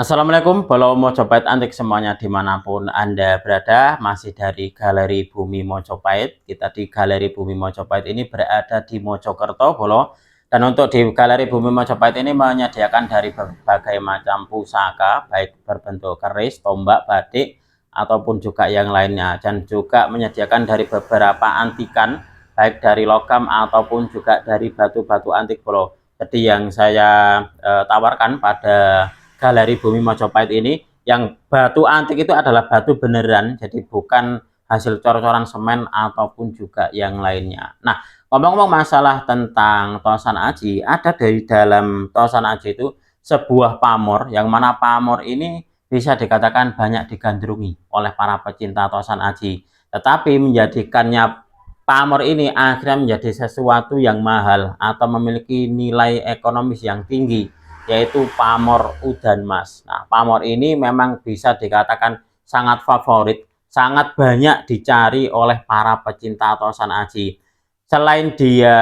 Assalamualaikum, Bolo Mojopahit antik semuanya dimanapun Anda berada, masih dari Galeri Bumi Mojopahit. Kita di Galeri Bumi Mojopahit ini berada di Mojokerto, Bolo. Dan untuk di Galeri Bumi Mojopahit ini menyediakan dari berbagai macam pusaka, baik berbentuk keris, tombak, batik, ataupun juga yang lainnya. Dan juga menyediakan dari beberapa antikan, baik dari logam ataupun juga dari batu-batu antik, Bolo. Jadi yang saya tawarkan pada Galeri Bumi Mojopahit ini, yang batu antik itu adalah batu beneran, jadi bukan hasil cor-coran semen ataupun juga yang lainnya. Nah, ngomong-ngomong masalah tentang Tosan Aji, ada dari dalam Tosan Aji itu sebuah pamor, yang mana pamor ini bisa dikatakan banyak digandrungi oleh para pecinta Tosan Aji. Tetapi menjadikannya pamor ini akhirnya menjadi sesuatu yang mahal atau memiliki nilai ekonomis yang tinggi, yaitu pamor udan mas. Nah, pamor ini memang bisa dikatakan sangat favorit, sangat banyak dicari oleh para pecinta Tosan Aji. Selain dia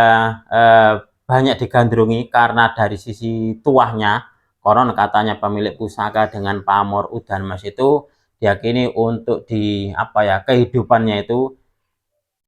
banyak digandrungi karena dari sisi tuahnya, konon katanya pemilik pusaka dengan pamor udan mas itu diyakini untuk di kehidupannya itu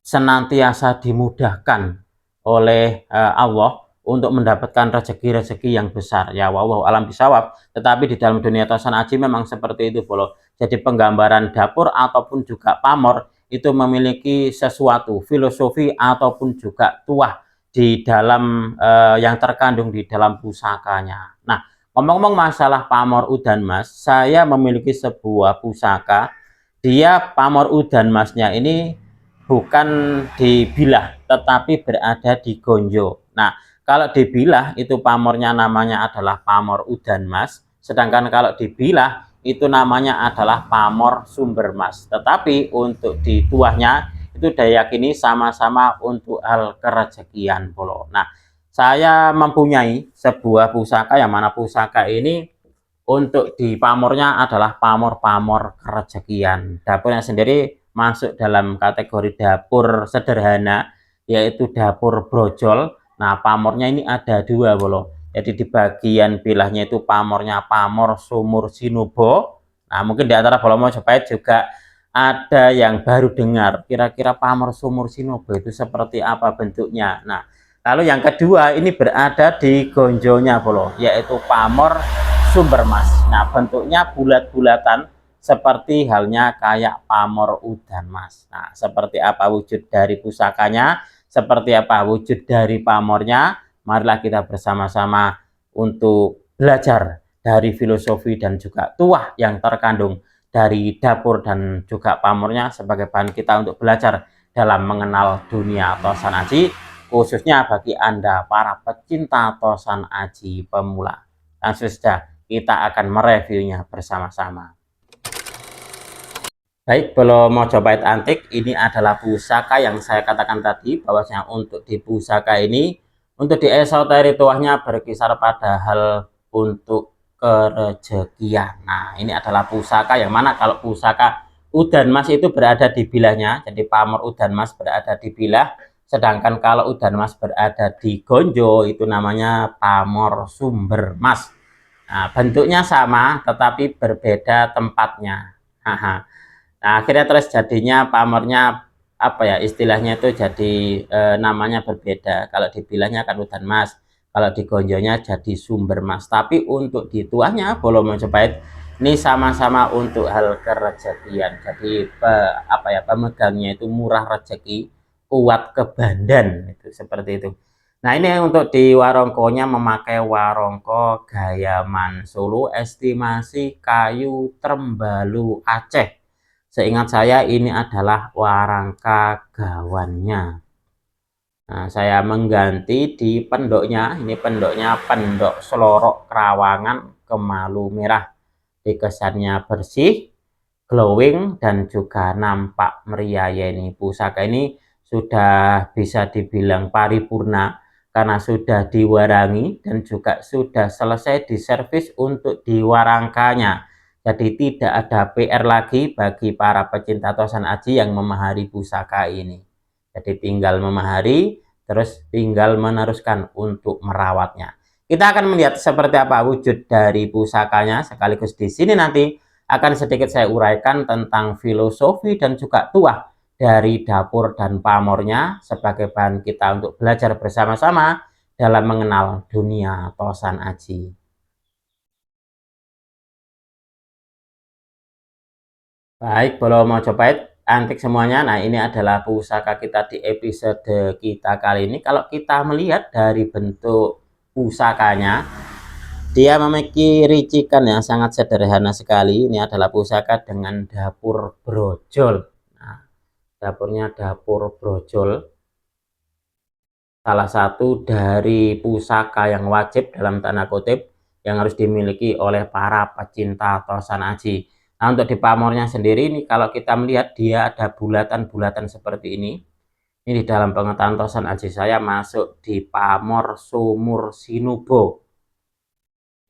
senantiasa dimudahkan oleh Allah untuk mendapatkan rezeki-rezeki yang besar. Ya, wallahu alam bisawab. Tetapi di dalam dunia Tosan Aji memang seperti itu, Bolo. Jadi penggambaran dapur ataupun juga pamor itu memiliki sesuatu filosofi ataupun juga tuah di dalam yang terkandung di dalam pusakanya. Nah, ngomong-ngomong masalah pamor udan mas, saya memiliki sebuah pusaka. Dia pamor udan masnya ini bukan di Bilah, tetapi berada di Gonjo. Nah, kalau di Bilah itu pamornya namanya adalah pamor udan mas, sedangkan kalau di Bilah itu namanya adalah pamor sumber mas. Tetapi untuk di tuahnya itu diyakini sama-sama untuk hal kerezekian, Bolo. Nah, saya mempunyai sebuah pusaka yang mana pusaka ini untuk di pamornya adalah pamor-pamor kerezekian. Dapurnya sendiri masuk dalam kategori dapur sederhana, yaitu dapur brojol. Nah, pamornya ini ada dua, Bolo. Jadi di bagian bilahnya itu pamornya pamor sumur sinubo. Nah, mungkin di antara Bolo Mojopahit juga ada yang baru dengar, kira-kira pamor sumur sinubo itu seperti apa bentuknya. Nah, lalu yang kedua ini berada di gonjonya, Bolo, yaitu pamor sumber mas. Nah, bentuknya bulat-bulatan seperti halnya kayak pamor udan mas. Nah, seperti apa wujud dari pusakanya, seperti apa wujud dari pamornya, marilah kita bersama-sama untuk belajar dari filosofi dan juga tuah yang terkandung dari dapur dan juga pamornya sebagai bahan kita untuk belajar dalam mengenal dunia Tosan Aji, khususnya bagi Anda para pecinta Tosan Aji pemula. Langsung saja kita akan mereviewnya bersama-sama. Baik, belum mau coba antik, ini adalah pusaka yang saya katakan tadi, bahwasanya untuk di pusaka ini, untuk di esoteri tuahnya berkisar pada hal untuk kerejekian. Nah, ini adalah pusaka yang mana kalau pusaka udan mas itu berada di bilahnya, jadi pamor udan mas berada di bilah, sedangkan kalau udan mas berada di gonjo itu namanya pamor sumber mas. Nah, bentuknya sama tetapi berbeda tempatnya. Nah, akhirnya terus jadinya pamornya istilahnya itu jadi namanya berbeda. Kalau di bilahnya kan udan mas, kalau di gonjonya jadi sumber mas. Tapi untuk di tuahnya Bolo Mojopahit ini sama-sama untuk hal kerezekian. Jadi pemegangnya itu murah rezeki, kuat kebandan, itu seperti itu. Nah, ini untuk di warongkonya memakai warongko Gayaman Solo, estimasi kayu Trembalu Aceh. Seingat saya ini adalah warangka gawannya. Nah, saya mengganti di pendoknya. Ini pendoknya pendok Selorok Kerawangan Kemalu Merah. Dikesannya bersih, glowing, dan juga nampak meriah. Ya, ini pusaka ini sudah bisa dibilang paripurna karena sudah diwarangi dan juga sudah selesai diservis untuk diwarangkanya. Jadi tidak ada PR lagi bagi para pecinta Tosan Aji yang memahari pusaka ini. Jadi tinggal memahari, terus tinggal meneruskan untuk merawatnya. Kita akan melihat seperti apa wujud dari pusakanya, sekaligus di sini nanti akan sedikit saya uraikan tentang filosofi dan juga tuah dari dapur dan pamornya sebagai bahan kita untuk belajar bersama-sama dalam mengenal dunia Tosan Aji. Baik, Bolo Mojopahit, antik semuanya. Nah, ini adalah pusaka kita di episode kita kali ini. Kalau kita melihat dari bentuk pusakanya, dia memiliki ricikan yang sangat sederhana sekali. Ini adalah pusaka dengan dapur brojol. Nah, dapurnya dapur brojol. Salah satu dari pusaka yang wajib dalam tanda kutip yang harus dimiliki oleh para pecinta Tosan Aji. Nah, untuk di pamornya sendiri ini kalau kita melihat dia ada bulatan-bulatan seperti ini. Ini di dalam pengetahuan Tosan Aji saya masuk di pamor sumur sinubo.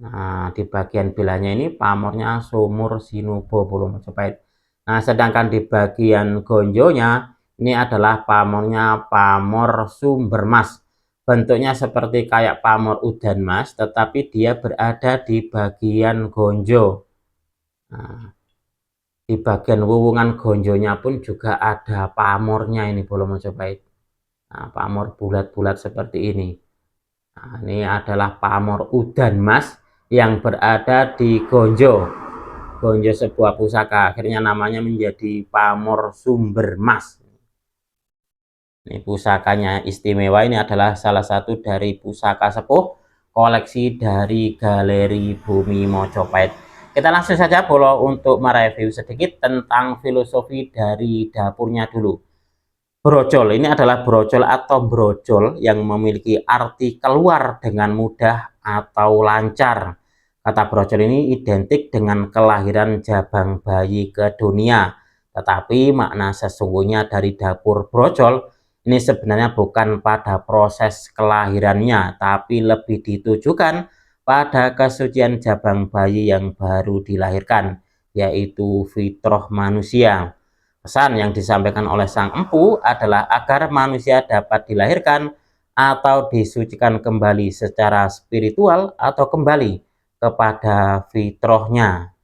Nah, di bagian bilanya ini pamornya sumur sinubo Bolo Mojopahit. Nah, sedangkan di bagian gonjonya ini adalah pamornya pamor sumber mas. Bentuknya seperti kayak pamor udan mas, tetapi dia berada di bagian gonjo. Nah, di bagian wuwungan gonjonya pun juga ada pamornya ini Bolo Mojopahit. Nah, pamor bulat-bulat seperti ini. Nah, ini adalah pamor udan mas yang berada di gonjo. Gonjo sebuah pusaka, akhirnya namanya menjadi pamor sumber mas. Ini pusakanya istimewa, ini adalah salah satu dari pusaka sepuh koleksi dari Galeri Bumi Mojopahit. Kita langsung saja Bolo untuk mereview sedikit tentang filosofi dari dapurnya dulu. Brojol ini adalah brojol atau brojol yang memiliki arti keluar dengan mudah atau lancar. Kata brojol ini identik dengan kelahiran jabang bayi ke dunia. Tetapi makna sesungguhnya dari dapur brojol ini sebenarnya bukan pada proses kelahirannya, tapi lebih ditujukan pada kesucian jabang bayi yang baru dilahirkan, yaitu fitrah manusia. Pesan yang disampaikan oleh sang empu adalah agar manusia dapat dilahirkan atau disucikan kembali secara spiritual atau kembali kepada fitrahnya.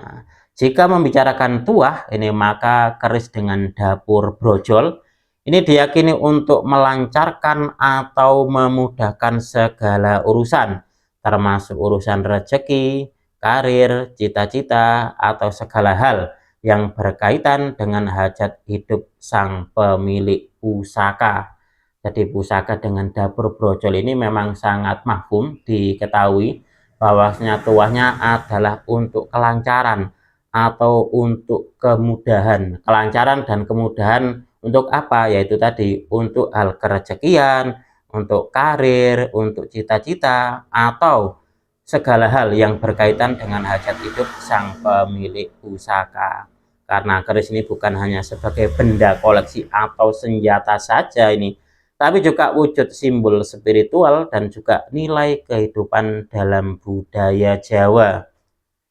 Nah, jika membicarakan tuah ini maka keris dengan dapur brojol ini diyakini untuk melancarkan atau memudahkan segala urusan, termasuk urusan rezeki, karir, cita-cita, atau segala hal yang berkaitan dengan hajat hidup sang pemilik pusaka. Jadi pusaka dengan dapur brojol ini memang sangat mahfum diketahui bahwasanya tuahnya adalah untuk kelancaran atau untuk kemudahan. Kelancaran dan kemudahan untuk apa? Yaitu tadi untuk hal kerezekian, untuk karir, untuk cita-cita, atau segala hal yang berkaitan dengan hajat hidup sang pemilik pusaka. Karena keris ini bukan hanya sebagai benda koleksi atau senjata saja ini, tapi juga wujud simbol spiritual dan juga nilai kehidupan dalam budaya Jawa.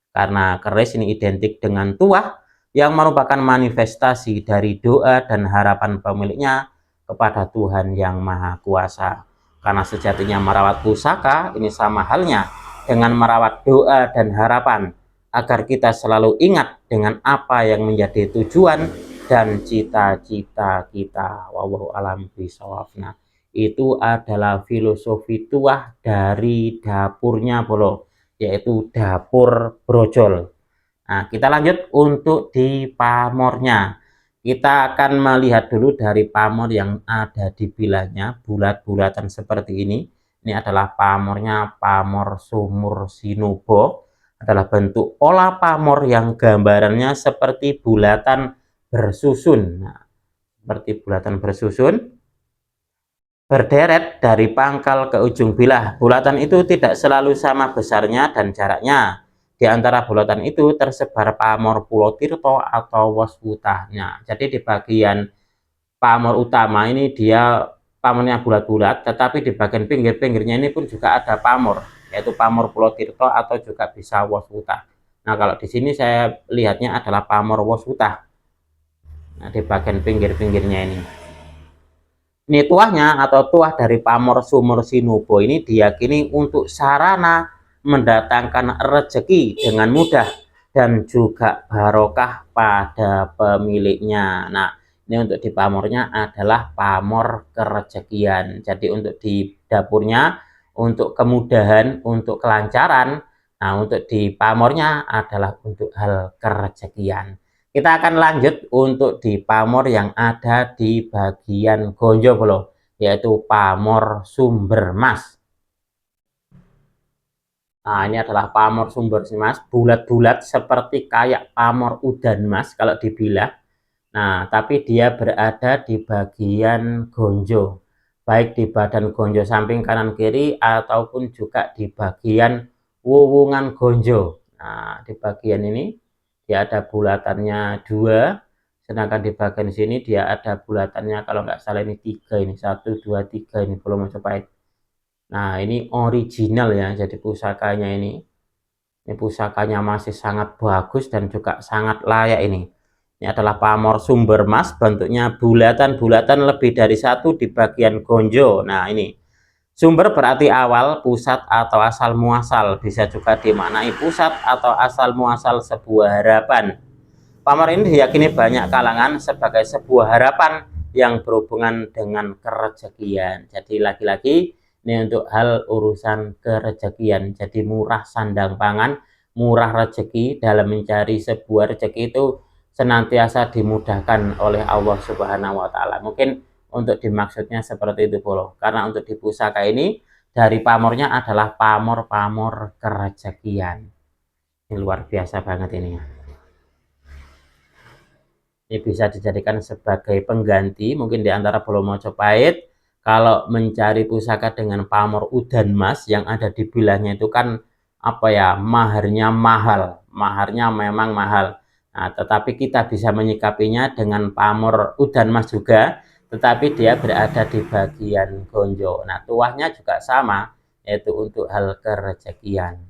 Karena keris ini identik dengan tuah yang merupakan manifestasi dari doa dan harapan pemiliknya kepada Tuhan Yang Maha Kuasa. Karena sejatinya merawat pusaka ini sama halnya dengan merawat doa dan harapan agar kita selalu ingat dengan apa yang menjadi tujuan dan cita-cita kita. Wallahu a'lam bishawab. Nah, itu adalah filosofi tuah dari dapurnya Bolo, yaitu dapur brojol. Nah, kita lanjut untuk di pamornya. Kita akan melihat dulu dari pamor yang ada di bilahnya, bulat-bulatan seperti ini. Ini adalah pamornya, pamor sumur sinubo. Adalah bentuk pola pamor yang gambarannya seperti bulatan bersusun. Nah, seperti bulatan bersusun, berderet dari pangkal ke ujung bilah. Bulatan itu tidak selalu sama besarnya dan jaraknya. Di antara bulatan itu tersebar pamor Pulo Tirto atau Waswuta. Nah, jadi di bagian pamor utama ini dia pamornya bulat-bulat, tetapi di bagian pinggir-pinggirnya ini pun juga ada pamor, yaitu pamor Pulo Tirto atau juga bisa Waswuta. Nah, kalau di sini saya lihatnya adalah pamor Waswuta. Nah, di bagian pinggir-pinggirnya ini. Ini tuahnya atau tuah dari pamor sumur Sinubo ini diyakini untuk sarana mendatangkan rezeki dengan mudah dan juga barokah pada pemiliknya. Nah, ini untuk di pamornya adalah pamor kerezekian. Jadi untuk di dapurnya untuk kemudahan, untuk kelancaran. Nah, untuk di pamornya adalah untuk hal kerezekian. Kita akan lanjut untuk di pamor yang ada di bagian Gonjogolo, yaitu pamor sumber mas. Nah, ini adalah pamor sumber mas, bulat-bulat seperti kayak pamor udan mas kalau dibilang. Nah, tapi dia berada di bagian gonjo, baik di badan gonjo samping kanan kiri ataupun juga di bagian wuwungan gonjo. Nah, di bagian ini dia ada bulatannya 2, sedangkan di bagian sini dia ada bulatannya kalau nggak salah ini 3, ini 1 2 3 ini belum coba. Nah, ini original ya, jadi pusakanya ini pusakanya masih sangat bagus dan juga sangat layak ini. Ini adalah pamor sumber mas, bentuknya bulatan-bulatan lebih dari 1 di bagian gonjo. Nah, ini sumber berarti awal, pusat atau asal muasal, bisa juga dimaknai pusat atau asal muasal sebuah harapan. Pamor ini diyakini banyak kalangan sebagai sebuah harapan yang berhubungan dengan kerezekian. Jadi lagi-lagi ini untuk hal urusan kerezekian. Jadi murah sandang pangan, murah rezeki, dalam mencari sebuah rezeki itu senantiasa dimudahkan oleh Allah Subhanahu wa taala. Mungkin untuk dimaksudnya seperti itu Bolo. Karena untuk di pusaka ini dari pamornya adalah pamor-pamor kerezekian. Ini luar biasa banget ini ya. Ini bisa dijadikan sebagai pengganti mungkin di antara Bolo Mojopahit. Kalau mencari pusaka dengan pamor udan mas yang ada di bilahnya itu kan apa ya, maharnya mahal, maharnya memang mahal. Nah, tetapi kita bisa menyikapinya dengan pamor udan mas juga, tetapi dia berada di bagian gonjo. Nah, tuahnya juga sama, yaitu untuk hal kerezekian.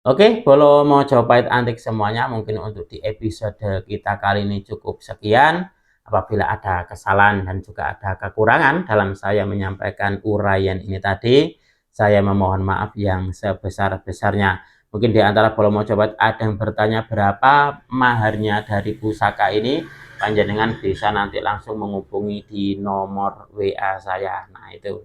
Oke, Bolo Mojopahit antik semuanya, mungkin untuk di episode kita kali ini cukup sekian. Apabila ada kesalahan dan juga ada kekurangan dalam saya menyampaikan uraian ini tadi, saya memohon maaf yang sebesar-besarnya. Mungkin di antara Bolo Mojopahit ada yang bertanya berapa maharnya dari pusaka ini, panjenengan bisa nanti langsung menghubungi di nomor WA saya. Nah, itu.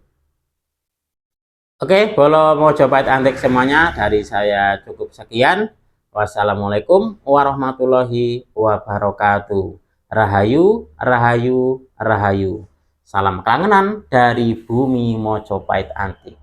Oke, Bolo Mojopahit antik semuanya, dari saya cukup sekian. Wassalamualaikum warahmatullahi wabarakatuh. Rahayu, rahayu, rahayu. Salam kangenan dari bumi Mojopahit antik.